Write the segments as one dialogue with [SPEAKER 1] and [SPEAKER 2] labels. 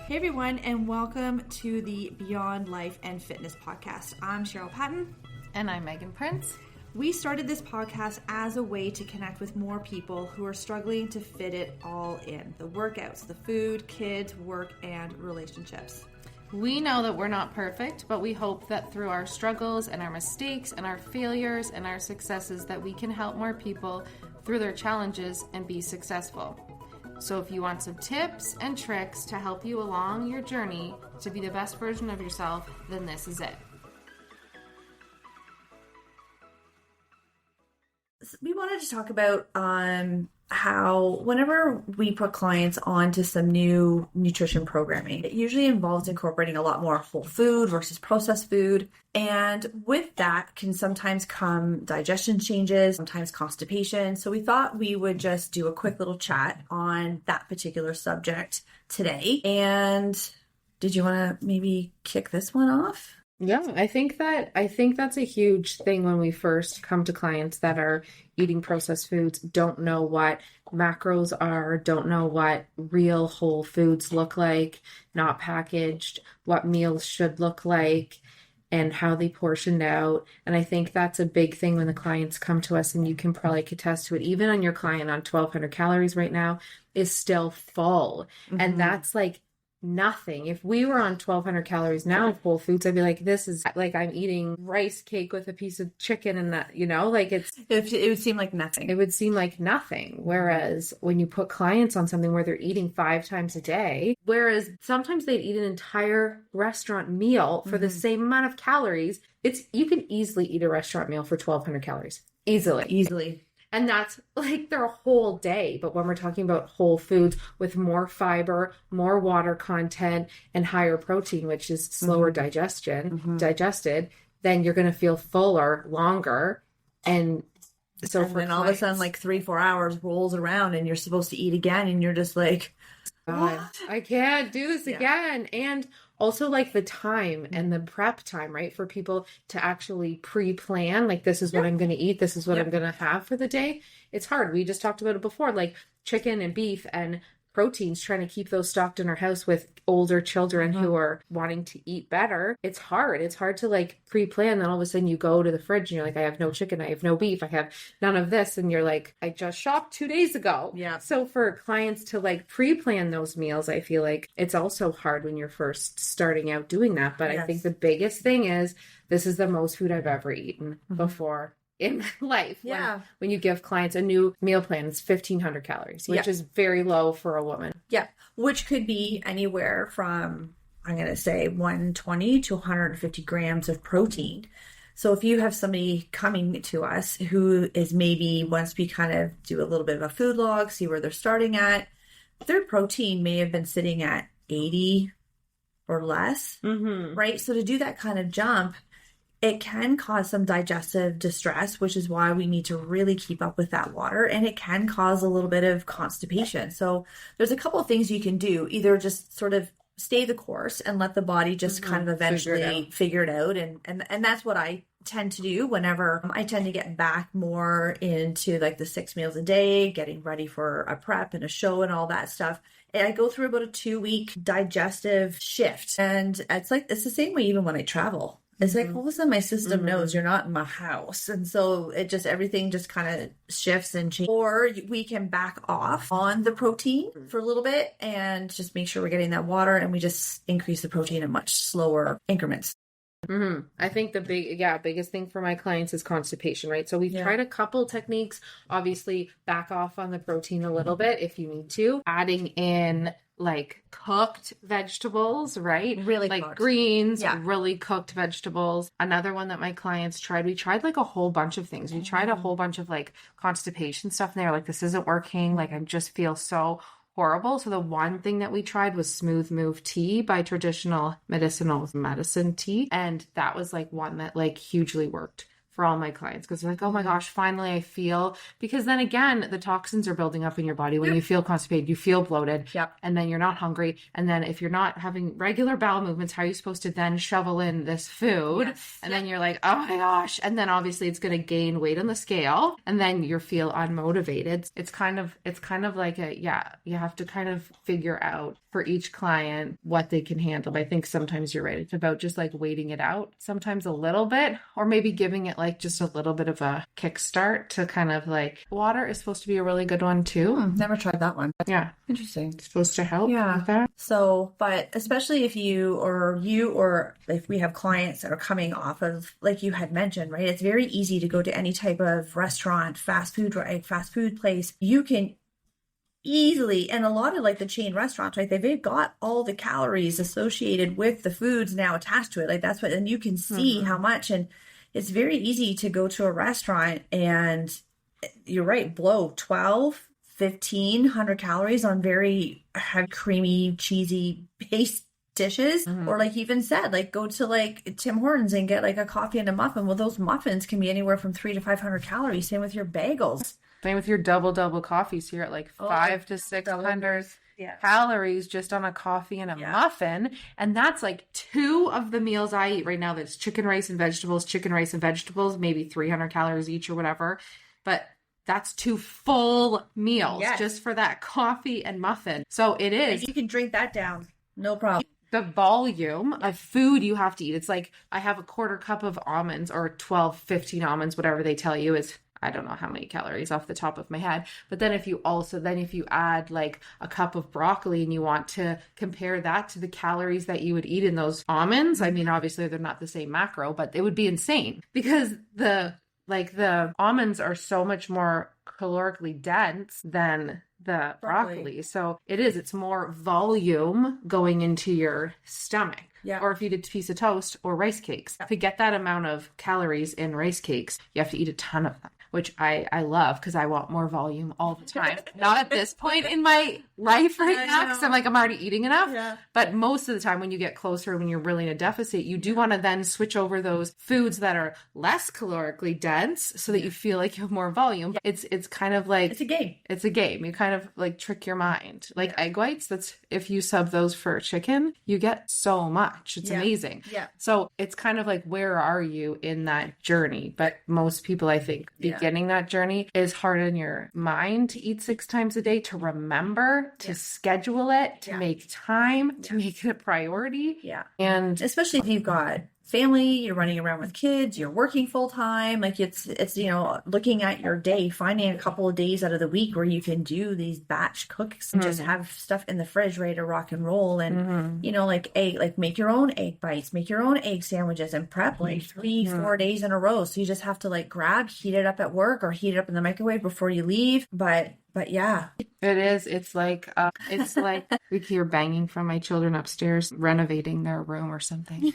[SPEAKER 1] Hey everyone, and welcome to the Beyond Life and Fitness podcast. I'm Cheryl Patton.
[SPEAKER 2] And I'm Megan Prince.
[SPEAKER 1] We started this podcast as a way to connect with more people who are struggling to fit it all in. The workouts, the food, kids, work, and relationships.
[SPEAKER 2] We know that we're not perfect, but we hope that through our struggles and our mistakes and our failures and our successes that we can help more people through their challenges and be successful. So if you want some tips and tricks to help you along your journey to be the best version of yourself, then this is it.
[SPEAKER 1] We wanted to talk about how whenever we put clients onto some new nutrition programming, it usually involves incorporating a lot more whole food versus processed food. And with that can sometimes come digestion changes, sometimes constipation. So we thought we would just do a quick little chat on that particular subject today. And did you want to maybe kick this one off?
[SPEAKER 2] Yeah, I think that's a huge thing when we first come to clients that are eating processed foods, don't know what macros are, don't know what real whole foods look like, not packaged, what meals should look like, and how they portioned out. And I think that's a big thing when the clients come to us, and you can probably attest to it. Even on your client on 1,200 calories right now is still full. Mm-hmm. And that's like nothing. If we were on 1,200 calories now of whole foods, I'd be like, this is like I'm eating rice cake with a piece of chicken and that, like it
[SPEAKER 1] would seem like nothing.
[SPEAKER 2] It would seem like nothing. Whereas when you put clients on something where they're eating 5 times a day, whereas sometimes they'd eat an entire restaurant meal for the same amount of calories, you can easily eat a restaurant meal for 1,200 calories. Easily. And that's like their whole day. But when we're talking about whole foods with more fiber, more water content, and higher protein, which is slower digested, then you're going to feel fuller longer. And so
[SPEAKER 1] then all of a sudden, like 3-4 hours rolls around and you're supposed to eat again. And you're just like,
[SPEAKER 2] God, I can't do this again. And also like the time and the prep time, right? For people to actually pre-plan, like this is what I'm going to eat. This is what I'm going to have for the day. It's hard. We just talked about it before, like chicken and beef and proteins, trying to keep those stocked in our house with older children who are wanting to eat better. It's hard. It's hard to like pre-plan. Then all of a sudden you go to the fridge and you're like, I have no chicken. I have no beef. I have none of this. And you're like, I just shopped 2 days ago.
[SPEAKER 1] Yeah.
[SPEAKER 2] So for clients to like pre-plan those meals, I feel like it's also hard when you're first starting out doing that. But I think the biggest thing is this is the most food I've ever eaten before in my life.
[SPEAKER 1] Yeah.
[SPEAKER 2] When you give clients a new meal plan, it's 1,500 calories, which is very low for a woman.
[SPEAKER 1] Yeah. Which could be anywhere from, I'm going to say 120 to 150 grams of protein. So if you have somebody coming to us who is maybe, once we kind of do a little bit of a food log, see where they're starting at, their protein may have been sitting at 80 or less, right? So to do that kind of jump, it can cause some digestive distress, which is why we need to really keep up with that water. And it can cause a little bit of constipation. So there's a couple of things you can do. Either just sort of stay the course and let the body just kind of eventually figure it out. And that's what I tend to do whenever I tend to get back more into like the 6 meals a day, getting ready for a prep and a show and all that stuff. And I go through about a 2-week digestive shift. And it's the same way even when I travel. It's like all of a sudden my system knows you're not in my house. And so everything just kind of shifts and changes. Or we can back off on the protein for a little bit and just make sure we're getting that water, and we just increase the protein in much slower increments.
[SPEAKER 2] I think the biggest thing for my clients is constipation, right? So we've tried a couple techniques. Obviously, back off on the protein a little bit if you need to. Adding in like cooked vegetables, right?
[SPEAKER 1] Really
[SPEAKER 2] like
[SPEAKER 1] cooked.
[SPEAKER 2] Greens, really cooked vegetables. Another one that my clients tried, we tried like a whole bunch of things. We tried a whole bunch of like constipation stuff, and they were like, this isn't working. Like, I just feel so horrible. So the one thing that we tried was Smooth Move tea by Traditional Medicinal Medicine Tea. And that was like one that like hugely worked for all my clients, because they're like, oh my gosh, finally I feel, because then again, the toxins are building up in your body. When you feel constipated, you feel bloated, and then you're not hungry. And then if you're not having regular bowel movements, how are you supposed to then shovel in this food? And then you're like, oh my gosh. And then obviously it's going to gain weight on the scale, and then you feel unmotivated. It's kind of like you have to kind of figure out for each client what they can handle. I think sometimes you're right. It's about just like waiting it out, sometimes a little bit, or maybe giving it like just a little bit of a kickstart to kind of like, water is supposed to be a really good one too.
[SPEAKER 1] Never tried that one.
[SPEAKER 2] Yeah.
[SPEAKER 1] Interesting.
[SPEAKER 2] It's supposed to help with that.
[SPEAKER 1] So, but especially if you or if we have clients that are coming off of, like you had mentioned, right? It's very easy to go to any type of restaurant, fast food place. You can easily, and a lot of like the chain restaurants, right? They've got all the calories associated with the foods now attached to it. Like that's what, and you can see how much, and it's very easy to go to a restaurant and you're right, blow 1,500 calories on very heavy, creamy, cheesy based dishes. Or like you even said, like go to like Tim Hortons and get like a coffee and a muffin. Well, those muffins can be anywhere from 300 to 500 calories. Same with your bagels.
[SPEAKER 2] Same with your double coffees here at like 500 to 600 calories just on a coffee and a muffin. And that's like 2 of the meals I eat right now. That's chicken, rice, and vegetables, maybe 300 calories each or whatever. But that's 2 full meals just for that coffee and muffin. So it is.
[SPEAKER 1] And you can drink that down. No problem.
[SPEAKER 2] The volume of food you have to eat. It's like I have a quarter cup of almonds, or 12, 15 almonds, whatever they tell you is, I don't know how many calories off the top of my head. But then if you add like a cup of broccoli and you want to compare that to the calories that you would eat in those almonds, I mean, obviously they're not the same macro, but it would be insane, because the almonds are so much more calorically dense than the broccoli. So it's more volume going into your stomach. Or if you did a piece of toast or rice cakes, to get that amount of calories in rice cakes, you have to eat a ton of them, which I love, because I want more volume all the time. Not at this point in my life right now, because I'm like, I'm already eating enough. But most of the time when you get closer, when you're really in a deficit, you do want to then switch over those foods that are less calorically dense so that you feel like you have more volume. It's kind of like, it's a game. It's a game. You kind of like trick your mind. Like egg whites, that's, if you sub those for chicken, you get so much. It's amazing. So it's kind of like, where are you in that journey? But most people, I think, beginning that journey is hard on your mind to eat 6 times a day, to remember, to schedule it, to make time, to make it a priority. And
[SPEAKER 1] especially if you've got family, you're running around with kids, you're working full time, like it's looking at your day, finding a couple of days out of the week where you can do these batch cooks and just have stuff in the fridge ready to rock and roll. And like make your own egg bites, make your own egg sandwiches, and prep like 3-4 days in a row. So you just have to like heat it up at work or heat it up in the microwave before you leave. But yeah,
[SPEAKER 2] it is. It's like we hear banging from my children upstairs, renovating their room or something.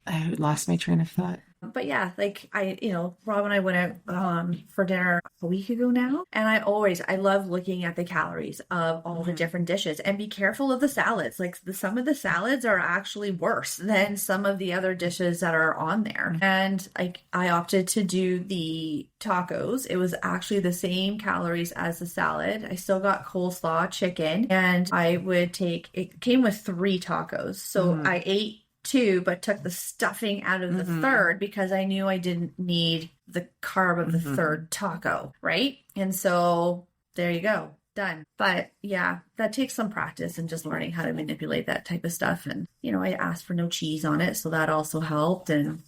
[SPEAKER 2] I lost my train of thought.
[SPEAKER 1] But yeah, like Rob and I went out for dinner a week ago now, and I love looking at the calories of all the different dishes, and be careful of the salads. Like some of the salads are actually worse than some of the other dishes that are on there. And like I opted to do the tacos. It was actually the same calories as the salad. I still got coleslaw, chicken, and it came with 3 tacos. So I ate 2, but took the stuffing out of the third, because I knew I didn't need the carb of the third taco, right? And so there you go, done. But yeah, that takes some practice and just learning how to manipulate that type of stuff. And I asked for no cheese on it, so that also helped. And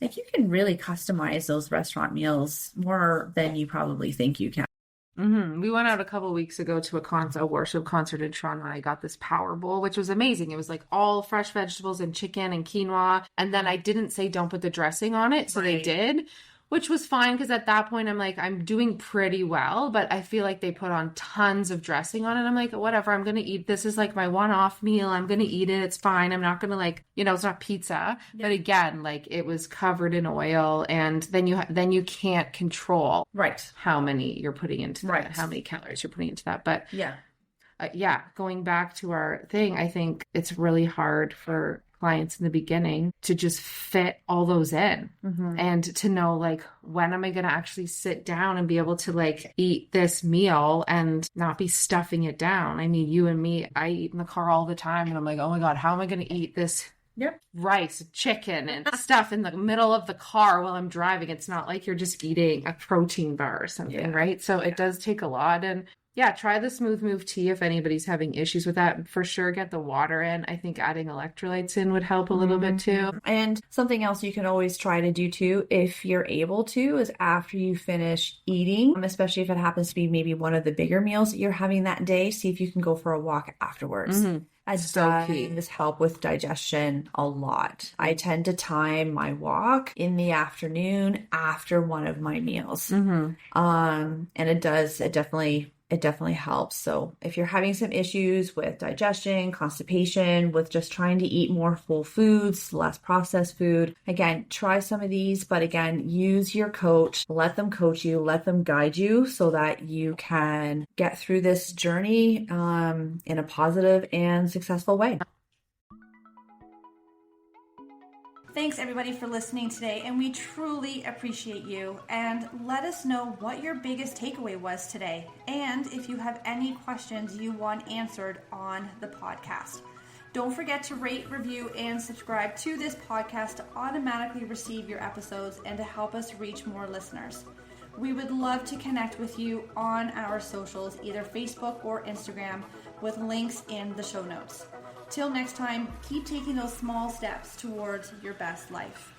[SPEAKER 1] like you can really customize those restaurant meals more than you probably think you can.
[SPEAKER 2] We went out a couple of weeks ago to a worship concert in Toronto, and I got this power bowl, which was amazing. It was like all fresh vegetables and chicken and quinoa. And then I didn't say don't put the dressing on it, so they did, which was fine, because at that point I'm like, I'm doing pretty well, but I feel like they put on tons of dressing on it. I'm like, whatever, I'm going to eat. This is like my one-off meal. I'm going to eat it. It's fine. I'm not going to it's not pizza. But again, like it was covered in oil, and then you can't control how many you're putting into that, how many calories you're putting into that. But going back to our thing, I think it's really hard for clients in the beginning to just fit all those in and to know like, when am I going to actually sit down and be able to like eat this meal and not be stuffing it down? I mean, you and me, I eat in the car all the time and I'm like, oh my God, how am I going to eat this rice, chicken, and stuff in the middle of the car while I'm driving? It's not like you're just eating a protein bar or something, right? So it does take a lot. And yeah, try the Smooth Move tea if anybody's having issues with that. For sure, get the water in. I think adding electrolytes in would help a little bit too.
[SPEAKER 1] And something else you can always try to do too, if you're able to, is after you finish eating, especially if it happens to be maybe one of the bigger meals that you're having that day, see if you can go for a walk afterwards.
[SPEAKER 2] So key.
[SPEAKER 1] Does help with digestion a lot. I tend to time my walk in the afternoon after one of my meals. And it definitely helps. So if you're having some issues with digestion, constipation, with just trying to eat more whole foods, less processed food, again, try some of these, but again, use your coach, let them coach you, let them guide you so that you can get through this journey in a positive and successful way. Thanks everybody for listening today, and we truly appreciate you. And let us know what your biggest takeaway was today, and if you have any questions you want answered on the podcast. Don't forget to rate, review, and subscribe to this podcast to automatically receive your episodes and to help us reach more listeners. We would love to connect with you on our socials, either Facebook or Instagram, with links in the show notes. Till next time, keep taking those small steps towards your best life.